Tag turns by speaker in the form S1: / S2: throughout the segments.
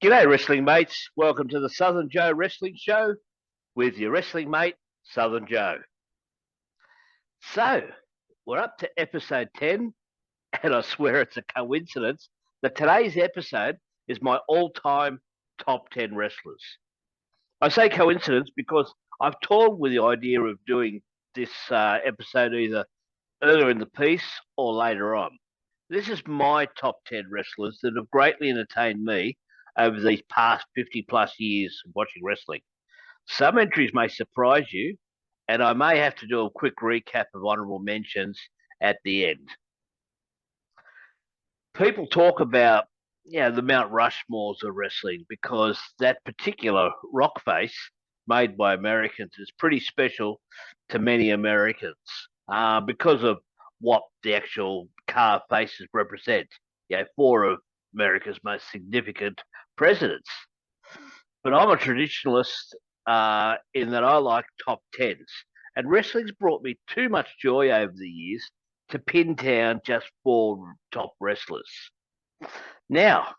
S1: G'day, wrestling mates. Welcome to the Southern Joe Wrestling Show with your wrestling mate, Southern Joe. So, we're up to episode 10, and I swear it's a coincidence that today's episode is my all-time top 10 wrestlers. I say coincidence because I've toyed with the idea of doing this episode either earlier in the piece or later on. This is my top 10 wrestlers that have greatly entertained me over these past 50 plus years of watching wrestling. Some entries may surprise you, and I may have to do a quick recap of honorable mentions at the end. People talk about the Mount Rushmores of wrestling because that particular rock face made by Americans is pretty special to many Americans because of what the actual carved faces represent. Four of America's most significant presidents. But I'm a traditionalist in that I like top tens. And wrestling's brought me too much joy over the years to pin down just four top wrestlers. Now,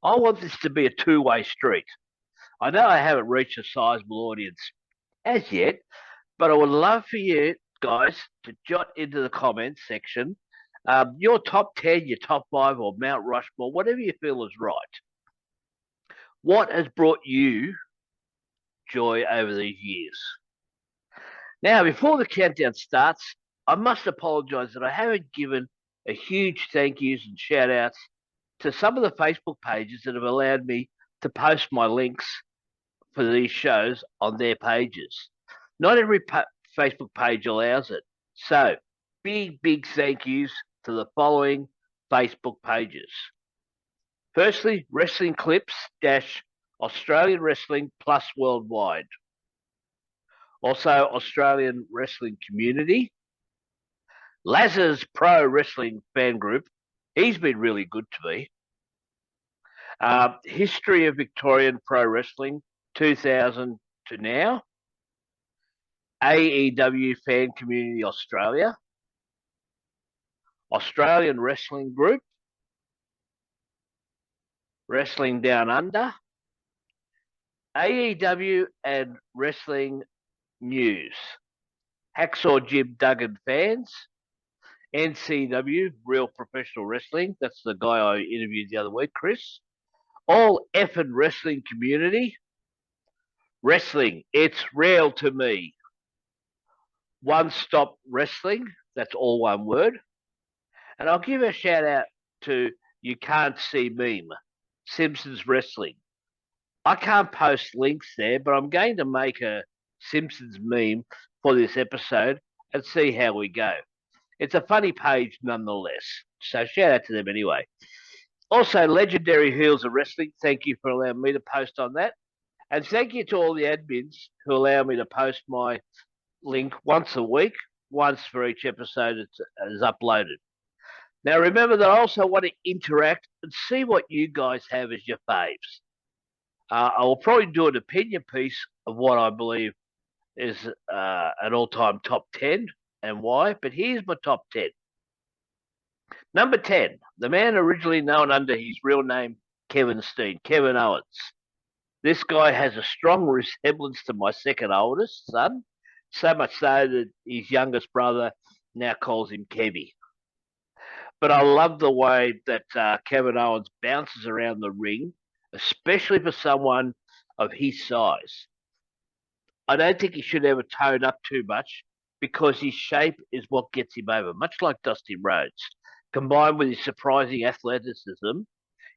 S1: I want this to be a two-way street. I know I haven't reached a sizable audience as yet, but I would love for you guys to jot into the comments section your top 10, your top 5, or Mount Rushmore, whatever you feel is right. What has brought you joy over these years? Now, before the countdown starts, I must apologise that I haven't given a huge thank yous and shout outs to some of the Facebook pages that have allowed me to post my links for these shows on their pages. Not every Facebook page allows it. So, big thank yous to the following Facebook pages. Firstly, Wrestling Clips - Australian Wrestling Plus Worldwide. Also, Australian Wrestling Community. Lazar's Pro Wrestling Fan Group. He's been really good to me. History of Victorian Pro Wrestling, 2000 to now. AEW Fan Community Australia. Australian Wrestling Group. Wrestling Down Under. AEW and Wrestling News. Hacksaw Jim Duggan Fans. NCW, Real Professional Wrestling. That's the guy I interviewed the other week, Chris. All effing wrestling community. Wrestling, it's real to me. One Stop Wrestling. That's all one word. And I'll give a shout out to You Can't See Meme, Simpsons Wrestling. I can't post links there, but I'm going to make a Simpsons meme for this episode and see how we go. It's a funny page nonetheless. So shout out to them anyway. Also, Legendary Heels of Wrestling. Thank you for allowing me to post on that. And thank you to all the admins who allow me to post my link once a week, once for each episode is uploaded. Now, remember that I also want to interact and see what you guys have as your faves. I will probably do an opinion piece of what I believe is an all-time top 10 and why, but here's my top 10. Number 10, the man originally known under his real name, Kevin Steen, Kevin Owens. This guy has a strong resemblance to my second oldest son, so much so that his youngest brother now calls him Kevy. But I love the way that Kevin Owens bounces around the ring, especially for someone of his size. I don't think he should ever tone up too much because his shape is what gets him over, much like Dusty Rhodes. Combined with his surprising athleticism,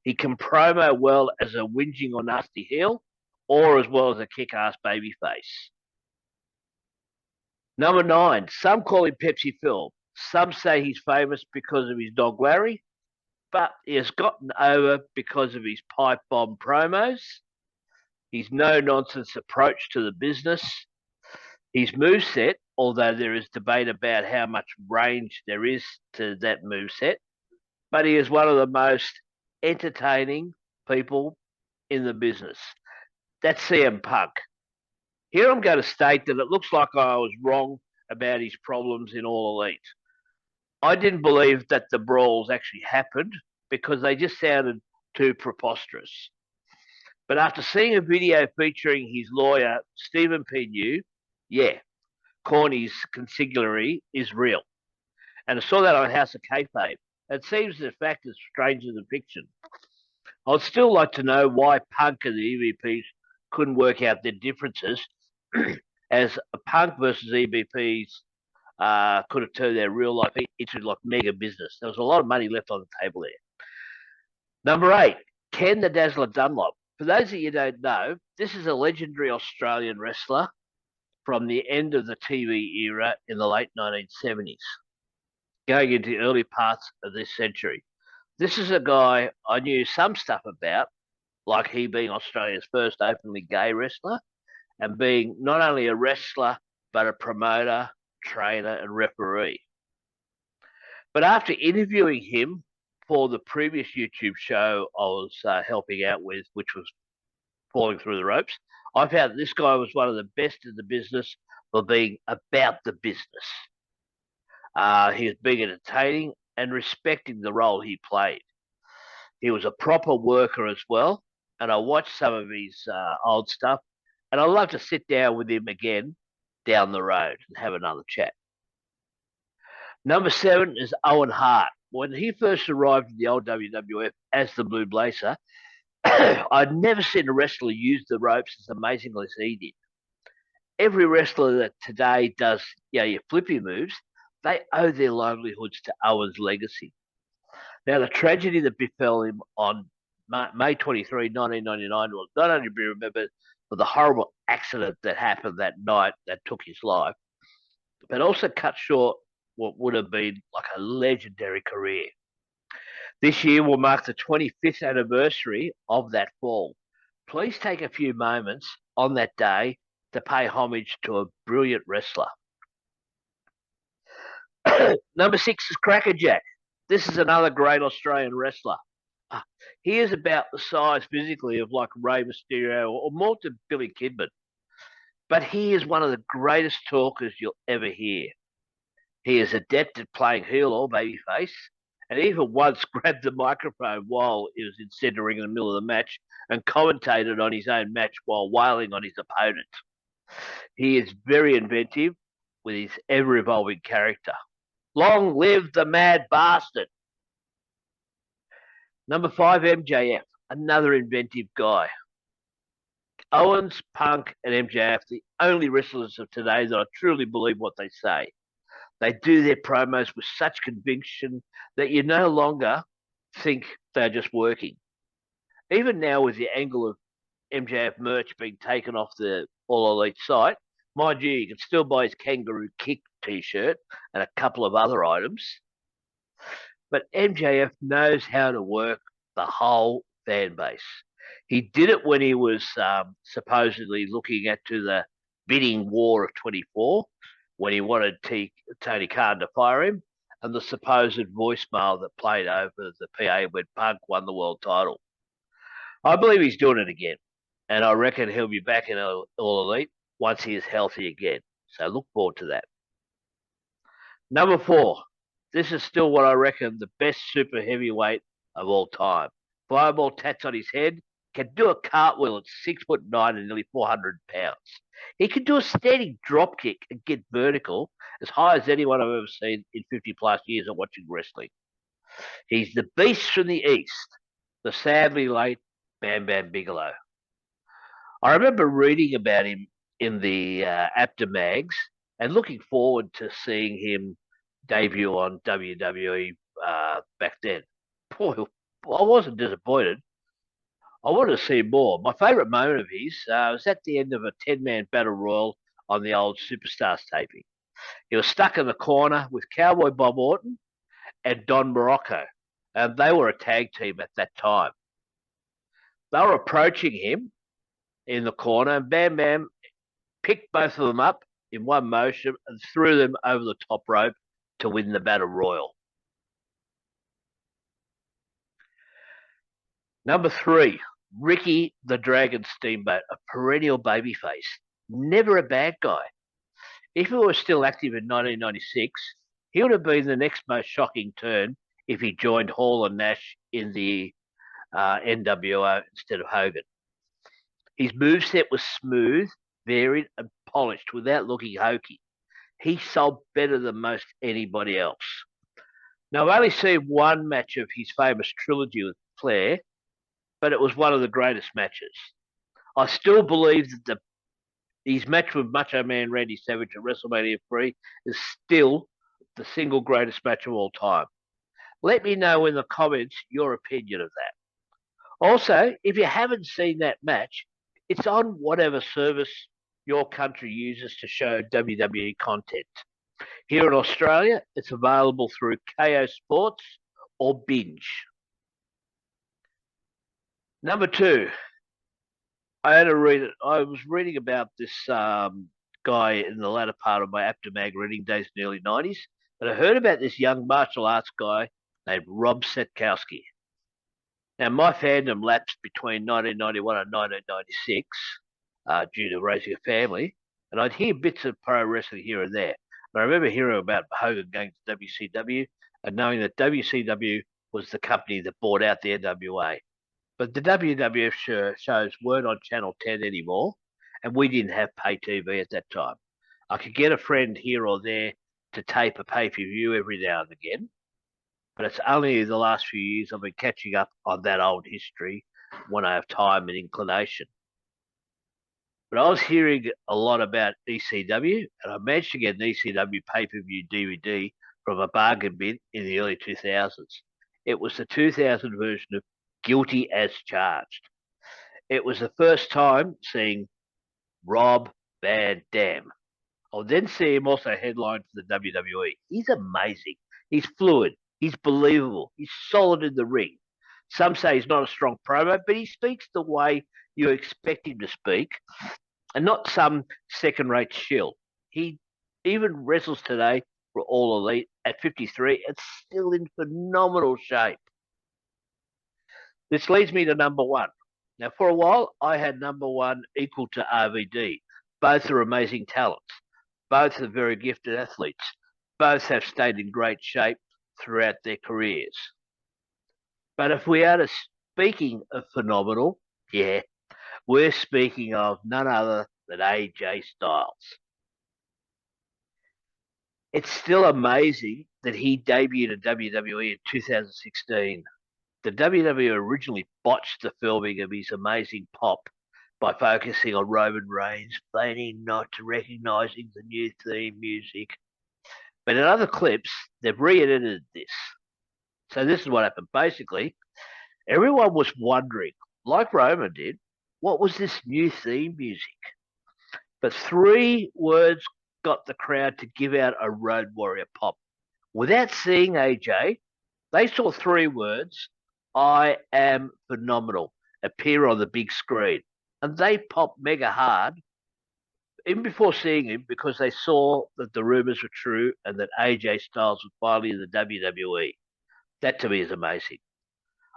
S1: he can promo well as a whinging or nasty heel or as well as a kick-ass babyface. Number 9, some call him Pepsi Phil. Some say he's famous because of his dog Larry, but he has gotten over because of his pipe bomb promos, his no-nonsense approach to the business, his moveset, although there is debate about how much range there is to that moveset, but he is one of the most entertaining people in the business. That's CM Punk. Here I'm going to state that it looks like I was wrong about his problems in All Elite. I didn't believe that the brawls actually happened because they just sounded too preposterous. But after seeing a video featuring his lawyer, Stephen Pugh, yeah, Corny's consigliere is real. And I saw that on House of Kayfabe. It seems the fact is stranger than fiction. I'd still like to know why Punk and the EVPs couldn't work out their differences, as Punk versus EVPs could have turned their real life into like mega business. There was a lot of money left on the table there. Number 8, Ken the Dazzler Dunlop. For those of you who don't know, this is a legendary Australian wrestler from the end of the TV era in the late 1970s, going into the early parts of this century. This is a guy I knew some stuff about, like he being Australia's first openly gay wrestler and being not only a wrestler, but a promoter, trainer, and referee. But after interviewing him for the previous YouTube show I was helping out with, which was Falling Through the Ropes, I found that this guy was one of the best in the business for being about the business. He was being entertaining and respecting the role he played. He was a proper worker as well, and I watched some of his old stuff, and I'd love to sit down with him again down the road and have another chat. Number 7 is Owen Hart. When he first arrived in the old WWF as the Blue Blazer, I'd never seen a wrestler use the ropes as amazingly as he did. Every wrestler that today does your flippy moves, they owe their livelihoods to Owen's legacy. Now, the tragedy that befell him on May 23, 1999 will not only be remembered for the horrible accident that happened that night that took his life, but also cut short what would have been like a legendary career. This year will mark the 25th anniversary of that fall. Please take a few moments on that day to pay homage to a brilliant wrestler. Number 6 is Crackerjack. This is another great Australian wrestler. He is about the size physically of like Rey Mysterio or more to Billy Kidman. But he is one of the greatest talkers you'll ever hear. He is adept at playing heel or babyface, and even once grabbed the microphone while he was in center ring in the middle of the match and commentated on his own match while wailing on his opponent. He is very inventive with his ever-evolving character. Long live the mad bastard. Number 5, MJF, another inventive guy. Owens, Punk, and MJF, the only wrestlers of today that I truly believe what they say. They do their promos with such conviction that you no longer think they're just working. Even now, with the angle of MJF merch being taken off the All Elite site, mind you can still buy his Kangaroo Kick t-shirt and a couple of other items. But MJF knows how to work the whole fan base. He did it when he was supposedly looking to the bidding war of 24, when he wanted Tony Khan to fire him, and the supposed voicemail that played over the PA when Punk won the world title. I believe he's doing it again, and I reckon he'll be back in All Elite once he is healthy again. So look forward to that. Number 4. This is still what I reckon the best super heavyweight of all time. Fireball tats on his head, can do a cartwheel at 6'9" and nearly 400 pounds. He can do a standing drop kick and get vertical as high as anyone I've ever seen in 50 plus years of watching wrestling. He's the beast from the East, the sadly late Bam Bam Bigelow. I remember reading about him in the Apta mags and looking forward to seeing him debut on WWE back then. Boy, I wasn't disappointed. I wanted to see more. My favourite moment of his was at the end of a 10-man battle royal on the old Superstars taping. He was stuck in the corner with Cowboy Bob Orton and Don Morocco, and they were a tag team at that time. They were approaching him in the corner, and Bam Bam picked both of them up in one motion and threw them over the top rope to win the battle royal. Number 3, Ricky the Dragon Steamboat, a perennial babyface, never a bad guy. If he was still active in 1996, he would have been the next most shocking turn if he joined Hall and Nash in the NWO instead of Hogan. His moveset was smooth, varied, and polished without looking hokey. He sold better than most anybody else. Now, I've only seen one match of his famous trilogy with Flair, but it was one of the greatest matches. I still believe that his match with Macho Man Randy Savage at WrestleMania 3 is still the single greatest match of all time. Let me know in the comments your opinion of that. Also, if you haven't seen that match, it's on whatever service your country uses to show WWE content. Here in Australia, it's available through KO Sports or Binge. Number two, I had to read it. I was reading about this guy in the latter part of my Aptomag reading days in the early 90s, and I heard about this young martial arts guy named Rob Setkowski. Now, my fandom lapsed between 1991 and 1996 due to raising a family, and I'd hear bits of pro wrestling here and there. And I remember hearing about Hogan going to WCW and knowing that WCW was the company that bought out the NWA. But the WWF shows weren't on Channel 10 anymore, and we didn't have pay TV at that time. I could get a friend here or there to tape a pay-per-view every now and again, but it's only the last few years I've been catching up on that old history when I have time and inclination. But I was hearing a lot about ECW, and I managed to get an ECW pay-per-view DVD from a bargain bin in the early 2000s. It was the 2000 version of Guilty as Charged. It was the first time seeing Rob Van Dam. I'll then see him also headline for the WWE. He's amazing. He's fluid. He's believable. He's solid in the ring. Some say he's not a strong promo, but he speaks the way you expect him to speak and not some second-rate shill. He even wrestles today for All Elite at 53 and still in phenomenal shape. This leads me to number one. Now, for a while, I had number one equal to RVD. Both are amazing talents. Both are very gifted athletes. Both have stayed in great shape throughout their careers. But if we are speaking of phenomenal, yeah, we're speaking of none other than AJ Styles. It's still amazing that he debuted in WWE in 2016. The WWE originally botched the filming of his amazing pop by focusing on Roman Reigns, feigning not recognizing the new theme music. But in other clips, they've re-edited this. So this is what happened. Basically, everyone was wondering, like Roman did, what was this new theme music? But three words got the crowd to give out a Road Warrior pop. Without seeing AJ, they saw three words, I am phenomenal, appear on the big screen. And they popped mega hard even before seeing him because they saw that the rumors were true and that AJ Styles was finally in the WWE. That to me is amazing.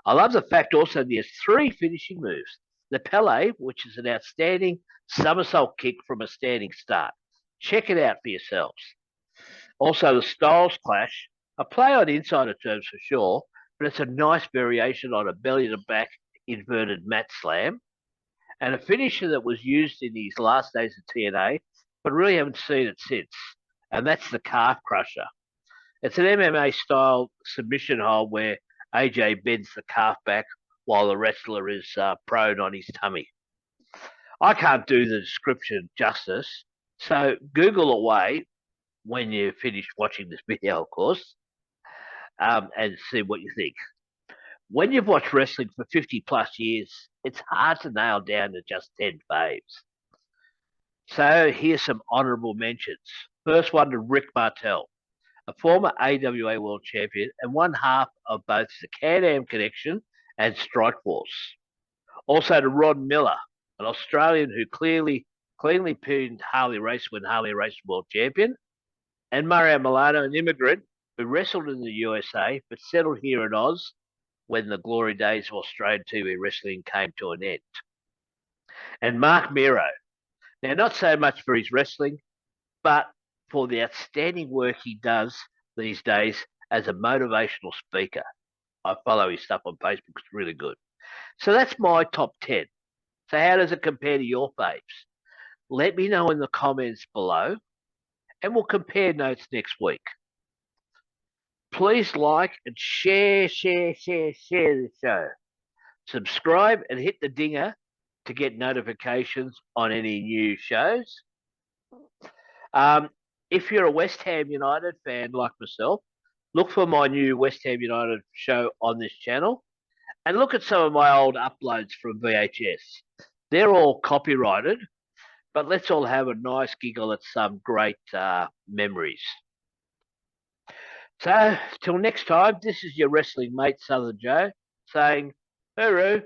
S1: I love the fact also that he has three finishing moves. The Pele, which is an outstanding somersault kick from a standing start. Check it out for yourselves. Also, the Styles Clash, a play on insider terms for sure, but it's a nice variation on a belly to back inverted mat slam, and a finisher that was used in his last days of TNA, but really haven't seen it since, and that's the calf crusher. It's an MMA style submission hold where AJ bends the calf back while the wrestler is prone on his tummy. I can't do the description justice, so Google away when you finish watching this video, of course, and see what you think. When you've watched wrestling for 50 plus years, it's hard to nail down to just 10 faves. So here's some honourable mentions. First one to Rick Martel, a former AWA World Champion and one half of both the Can-Am Connection and Strikeforce. Also to Ron Miller, an Australian who cleanly pinned Harley Race when Harley Race World Champion, and Mario Milano, an immigrant who wrestled in the USA but settled here in Oz when the glory days of Australian TV wrestling came to an end. And Mark Miro. Now, not so much for his wrestling, but for the outstanding work he does these days as a motivational speaker. I follow his stuff on Facebook. It's really good. So that's my top 10. So how does it compare to your faves? Let me know in the comments below, and we'll compare notes next week. Please like and share the show. Subscribe and hit the dinger to get notifications on any new shows. If you're a West Ham United fan like myself, look for my new West Ham United show on this channel and look at some of my old uploads from VHS. They're all copyrighted, but let's all have a nice giggle at some great memories. So, till next time, this is your wrestling mate, Southern Joe, saying, hooroo.